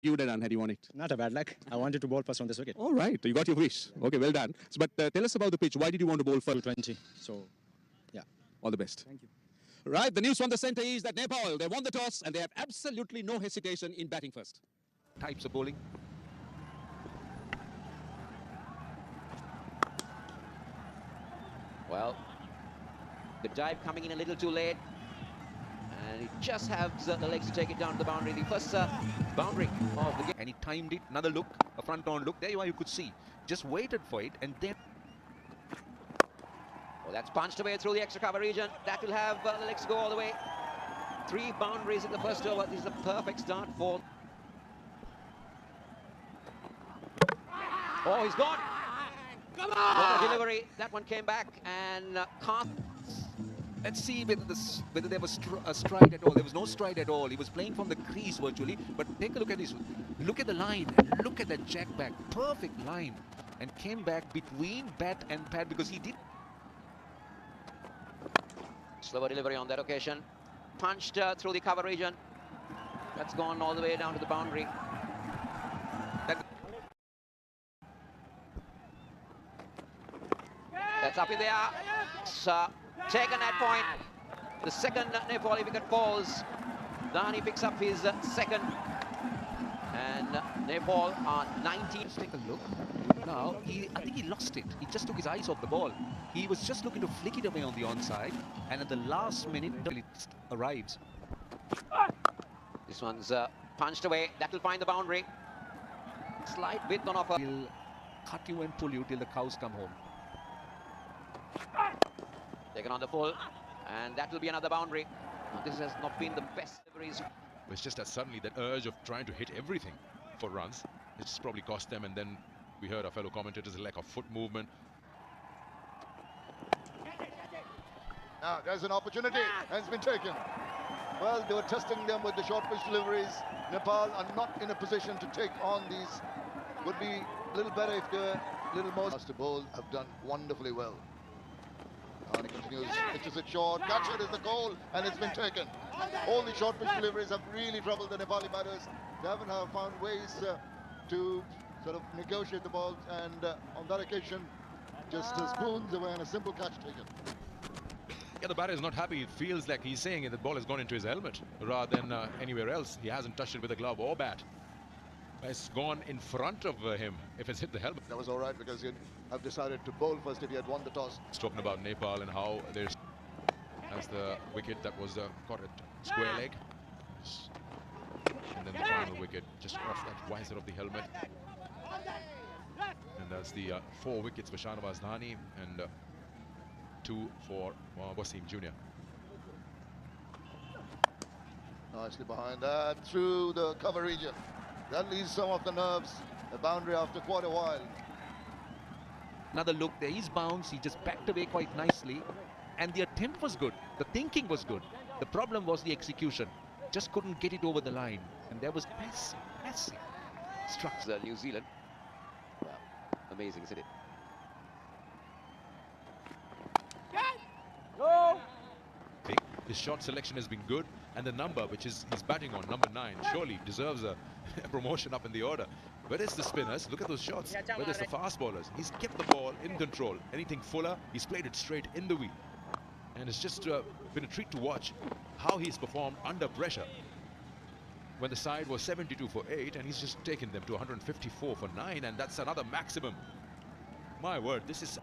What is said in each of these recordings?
You would have done had you won it? Not a bad luck. I wanted to bowl first on this wicket. All right, you got your wish. Okay, well done. So, but tell us about the pitch. Why did you want to bowl first? 220. So, yeah. All the best. Thank you. Right, the news from the centre is that Nepal, they won the toss and they have absolutely no hesitation in batting first. Types of bowling. Well, the dive coming in a little too late. And he just has the legs to take it down to the boundary. The first boundary of the game. And he timed it. Another look, a front-on look. There you are, you could see. Just waited for it and then... Well, that's punched away through the extra cover region. That will have the legs go all the way. 3 boundaries in the first over. This is a perfect start for... Oh, he's gone. Come on! What a delivery. That one came back and can't... Let's see whether there was a stride at all. There was no stride at all. He was playing from the crease virtually. But take a look at this. Look at the line and look at that jack back. Perfect line. And came back between bat and pad because he did. Slower delivery on that occasion. Punched through the cover region. That's gone all the way down to the boundary. That's up in the air. It's taken at point. The second Nepali wicket falls. Dhani picks up his second. And Nepal are 19. Let's take a look. Now, I think he lost it. He just took his eyes off the ball. He was just looking to flick it away on the onside. And at the last minute, it arrives. This one's punched away. That will find the boundary. Slight width on offer. He'll cut you and pull you till the cows come home. Taken on the full, and that will be another boundary. Now, this has not been the best deliveries. It's just that suddenly that urge of trying to hit everything for runs, it's probably cost them. And then we heard our fellow commentators, a lack of foot movement. Now there's an opportunity and it's been taken. Well, they were testing them with the short pitch deliveries. Nepal are not in a position to take on these. Would be a little better if they're a little more. To bowl have done wonderfully well. And he continues, pitches it short, catch it is the goal, and it's been taken. All the short pitch deliveries have really troubled the Nepali batters. They haven't found ways to sort of negotiate the ball, and on that occasion, just spoons away and a simple catch taken. Yeah, the batter is not happy. It feels like he's saying that the ball has gone into his helmet rather than anywhere else. He hasn't touched it with a glove or bat. It's gone in front of him if it's hit the helmet. That was all right because he'd have decided to bowl first if he had won the toss. He's talking about Nepal and how there's as the wicket that was caught at square leg. And then the final wicket just off that visor of the helmet. And that's the 4 wickets for Shahnawaz Dhani and 2 for Wasim Jr. Nicely behind that, through the cover region. That leaves some of the nerves. The boundary after quite a while. Another look there. He's bounced. He just backed away quite nicely. And the attempt was good. The thinking was good. The problem was the execution. Just couldn't get it over the line. And there was passive. Struck New Zealand. Wow. Amazing, isn't it? His shot selection has been good, and the number which is he's batting on, number 9, surely deserves a promotion up in the order. Where is the spinners? Look at those shots. Where is the fast bowlers? He's kept the ball in control. Anything fuller, he's played it straight in the wheel. And it's just been a treat to watch how he's performed under pressure. When the side was 72 for 8, and he's just taken them to 154 for 9, and that's another maximum. My word, this is...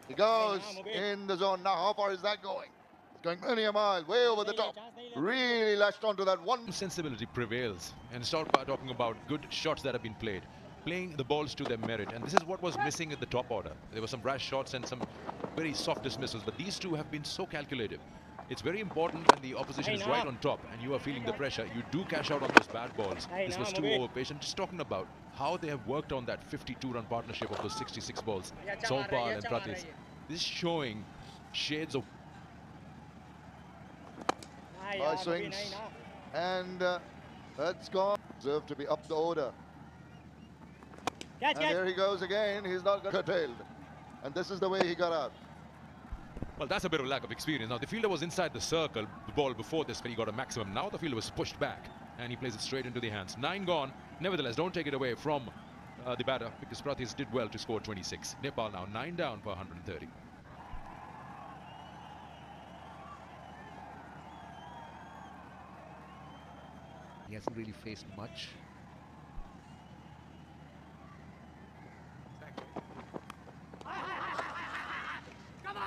He goes in the zone. Now, how far is that going? It's going many a mile, way over the top. Really latched onto that one. Sensibility prevails, and start by talking about good shots that have been played. Playing the balls to their merit, and this is what was missing at the top order. There were some rash shots and some very soft dismissals, but these two have been so calculative. It's very important when the opposition is right on top and you are feeling the pressure, you do cash out on those bad balls. This was too overpatient. Just talking about how they have worked on that 52-run partnership of those 66 balls. Sompal and Pratis. This is showing shades of... High swings. And that's gone. Deserved to be up the order. And there he goes again. He's not got curtailed. And this is the way he got out. Well, that's a bit of lack of experience. Now, the fielder was inside the circle, the ball before this, when he got a maximum. Now the fielder was pushed back. and he plays it straight into the hands. 9 gone. Nevertheless, don't take it away from the batter, because Pratis did well to score 26. Nepal now 9 down for 130. He hasn't really faced much.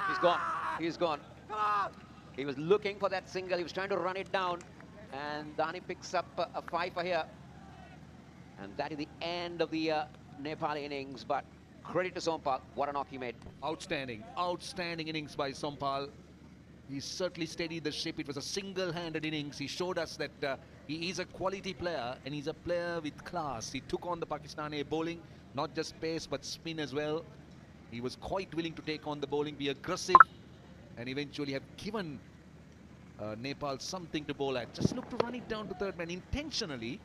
He's gone. He's gone. He was looking for that single. He was trying to run it down. And Dhani picks up a 5 for here. And that is the end of the Nepali innings. But credit to Sompal. What a knock he made. Outstanding, outstanding innings by Sompal. He certainly steadied the ship. It was a single-handed innings. He showed us that he is a quality player, and he's a player with class. He took on the Pakistani bowling, not just pace but spin as well. He was quite willing to take on the bowling, be aggressive, and eventually have given Nepal something to bowl at. Just look to run it down to third man intentionally.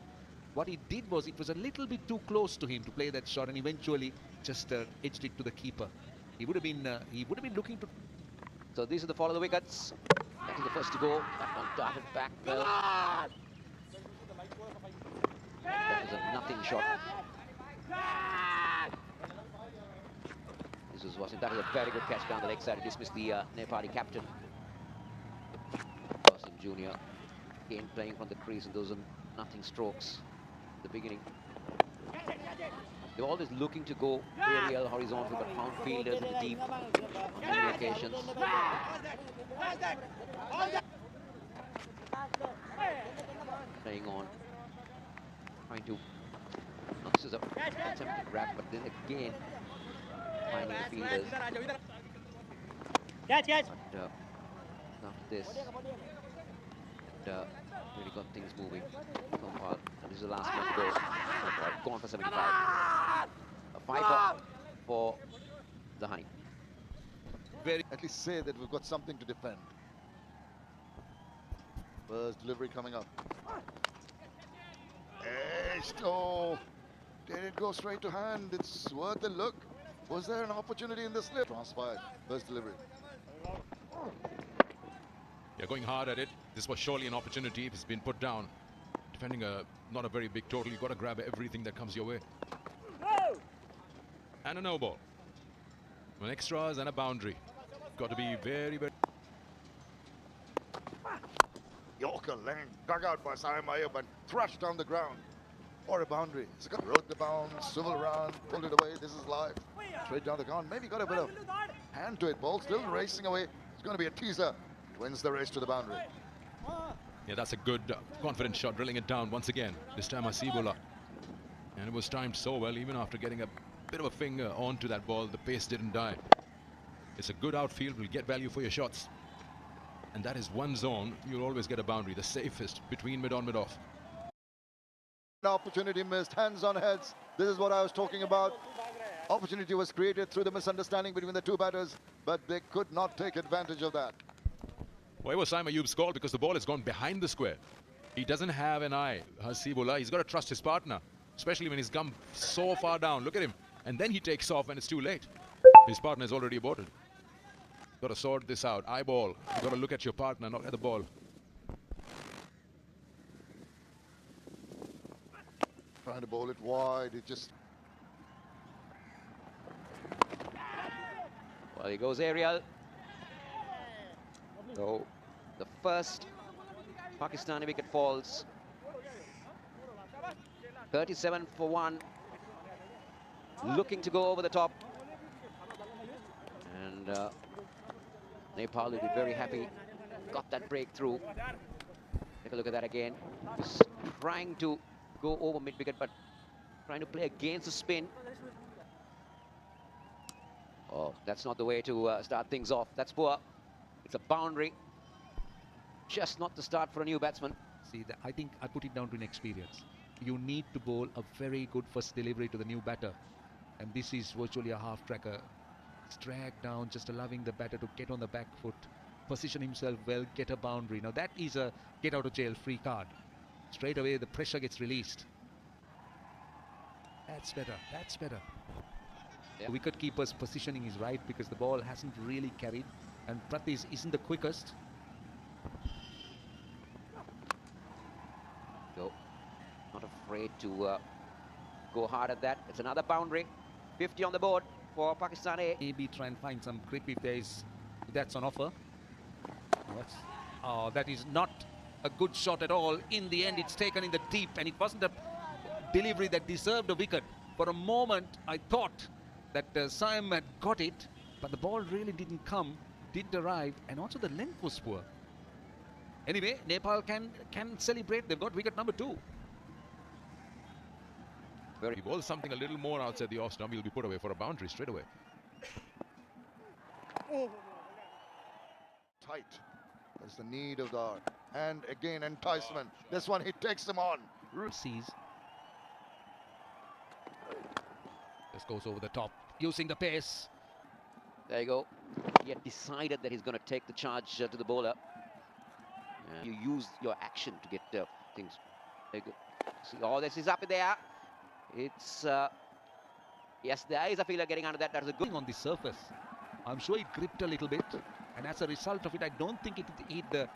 What he did was, it was a little bit too close to him to play that shot, and eventually just edged it to the keeper. He would have been looking to. So these are the follow the wickets. That is the first to go. That one darted back well. That was a nothing shot. That was a very good catch down the leg side. Dismissed the Nepali captain. Wasim Jr. again playing from the crease, and those are nothing strokes at the beginning. They were always looking to go aerial, horizontal, but found fielders in the deep on many occasions. Playing on, trying to. No, this is a attempted grab, but then again finding the fielders. But after this, really got things moving. Sompal, and this is the last one to go. Sompal gone for 75. A 5 for the Honey. At least say that we've got something to defend. First delivery coming up. Oh, did it go straight to hand? It's worth a look. Was there an opportunity in the slip? Transpired. First delivery. You're going hard at it. This was surely an opportunity. It's been put down. Defending not a very big total. You've got to grab everything that comes your way. And a no ball. An extras and a boundary. Got to be very, very. Yorker length dug out by Saim Ayub and thrashed down the ground. Or a boundary. He's got rode the bounce, swivel around, pulled it away. This is live. Straight down the ground. Maybe got a bit of hand to it. Ball still racing away. It's going to be a teaser. Wins the race to the boundary. Yeah, that's a good, confident shot, drilling it down once again. This time Asibullah. And it was timed so well, even after getting a bit of a finger onto that ball, the pace didn't die. It's a good outfield, will get value for your shots. And that is one zone, you'll always get a boundary, the safest between mid-on, mid-off. Opportunity missed, hands on heads. This is what I was talking about. Opportunity was created through the misunderstanding between the two batters, but they could not take advantage of that. Well, it was Saim Ayub's call because the ball has gone behind the square. He doesn't have an eye, Hasibullah. He's got to trust his partner, especially when he's come so far down. Look at him. And then he takes off when it's too late. His partner is already aborted. Got to sort this out. Eyeball. You've got to look at your partner, not at the ball. Trying to bowl it wide. It just... Well, he goes aerial. So the first Pakistani wicket falls. 37 for 1. Looking to go over the top. And Nepal will be very happy. Got that breakthrough. Take a look at that again. He's trying to go over mid-wicket, but trying to play against the spin. Oh, that's not the way to start things off. That's poor. It's a boundary. Just not the start for a new batsman. See, I think I put it down to inexperience. You need to bowl a very good first delivery to the new batter. And this is virtually a half-tracker. It's dragged down, just allowing the batter to get on the back foot, position himself well, get a boundary. Now that is a get-out-of-jail-free card. Straight away, the pressure gets released. That's better. That's better. Yeah. The wicket-keeper's positioning is right because the ball hasn't really carried. And Pratis isn't the quickest. Go. Not afraid to go hard at that. It's another boundary. 50 on the board for Pakistan A. Maybe try and find some grip if that's on offer. That is not a good shot at all. In the end, it's taken in the deep, and it wasn't a delivery that deserved a wicket. For a moment, I thought that Siam had got it, but the ball really didn't arrive, and also the length was poor. Anyway, Nepal can celebrate. They've got wicket number 2. He bowls something a little more outside the off stump, he'll be put away for a boundary straight away. Tight. That's the need of the hour. And again, enticement. This one, he takes them on. Sees. Just goes over the top, using the pace. There you go. He had decided that he's going to take the charge to the bowler. You use your action to get things. Very good. See, this is up in there. It's yes, there is a feeler getting under that. That is a good On the surface, I'm sure it gripped a little bit, and as a result of it, I don't think it hit the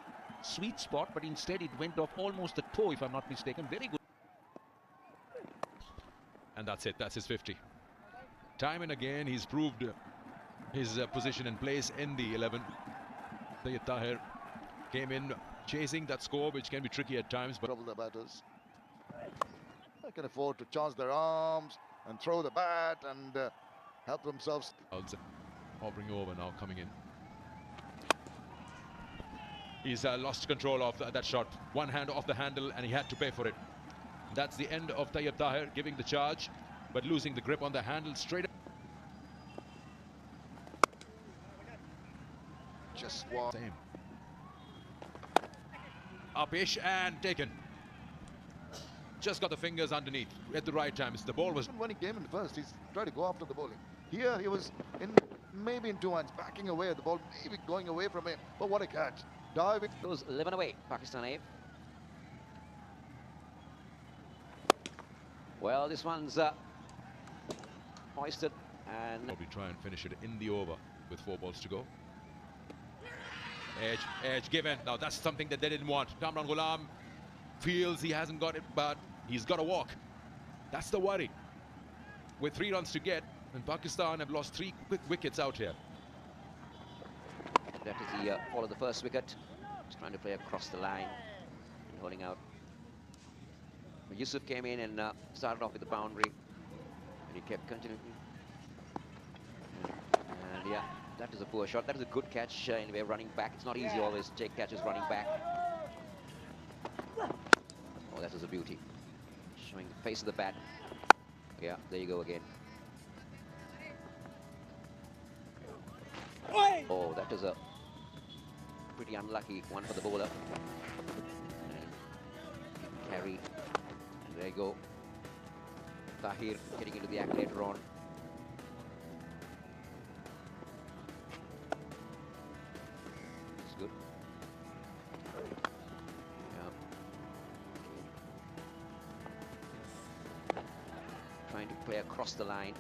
sweet spot, but instead it went off almost the toe, if I'm not mistaken. Very good. And that's it, that's his 50. Time and again, he's proved his position and place in the 11. Syed Tahir came in chasing that score, which can be tricky at times, but Trouble the batters. They can afford to charge their arms and throw the bat and help themselves. hovering over now, coming in. He's lost control of that shot. One hand off the handle, and he had to pay for it. That's the end of Syed Tahir giving the charge, but losing the grip on the handle straight up. Just one. Same. Upish and taken. Just got the fingers underneath at the right time. The ball was... When he came in first, he's tried to go after the bowling. Here he was maybe in 2 hands, backing away at the ball, maybe going away from him. But what a catch. Diving. Goes 11 away, Pakistan A. Well, this one's hoisted and... Probably try and finish it in the over with 4 balls to go. Edge given. Now that's something that they didn't want. Kamran Ghulam feels he hasn't got it, but he's got to walk. That's the worry. With 3 runs to get, and Pakistan have lost 3 quick wickets out here. That is the fall of the first wicket. He's trying to play across the line and holding out. Yusuf came in and started off with the boundary, and he kept continuing. And yeah, that is a poor shot. That is a good catch anyway, running back. It's not easy always to take catches running back. Oh, that is a beauty. Showing the face of the bat. Yeah, there you go again. Oh, that is a pretty unlucky one for the bowler. And carry. And there you go. Tahir getting into the act later on. It's good. Yeah. Trying to play across the line.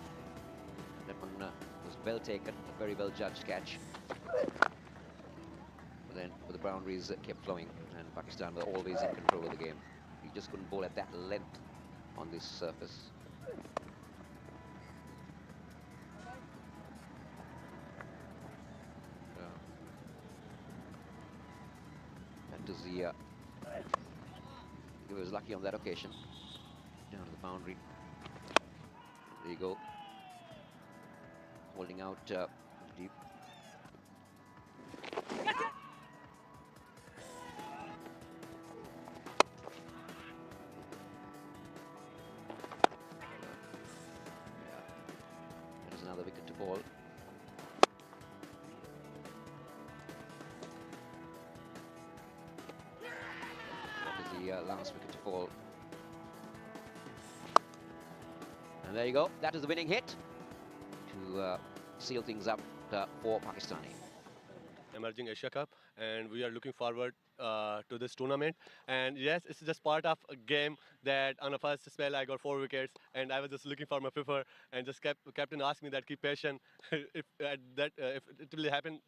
That one was well taken, a very well judged catch. But then the boundaries kept flowing, and Pakistan were always in control of the game. You just couldn't bowl at that length on this surface. That is the... he was lucky on that occasion. Down to the boundary. There you go. Holding out deep. That is another wicket to fall. That is the last wicket to fall. And there you go. That is the winning hit to seal things up for Pakistani. Emerging Asia Cup, and we are looking forward to this tournament. And yes, it's just part of a game that on the first spell I got 4 wickets, and I was just looking for my fiffer, and just captain asked me that keep patient. if it will happen,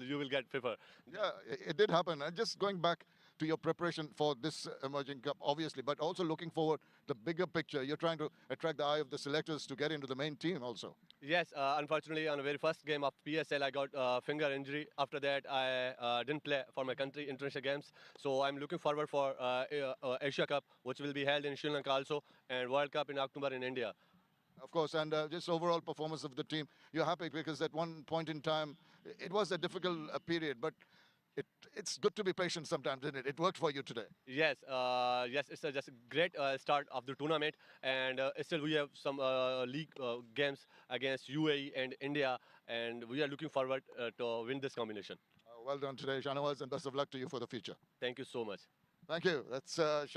you will get fiffer. Yeah, it did happen. And just going back to your preparation for this emerging cup, obviously, but also looking forward the bigger picture. You're trying to attract the eye of the selectors to get into the main team also. Yes, unfortunately, on the very first game of PSL, I got finger injury. After that, I didn't play for my country international games. So I'm looking forward for Asia Cup, which will be held in Sri Lanka also, and World Cup in October in India. Of course, and just overall performance of the team, you're happy because at one point in time, it was a difficult period, but it's good to be patient sometimes, isn't it? It worked for you today. Yes, yes, it's just a great start of the tournament, and still we have some league games against UAE and India, and we are looking forward to win this combination. Well done today, Shanawaz, and best of luck to you for the future. Thank you so much. Thank you. That's Shanawaz.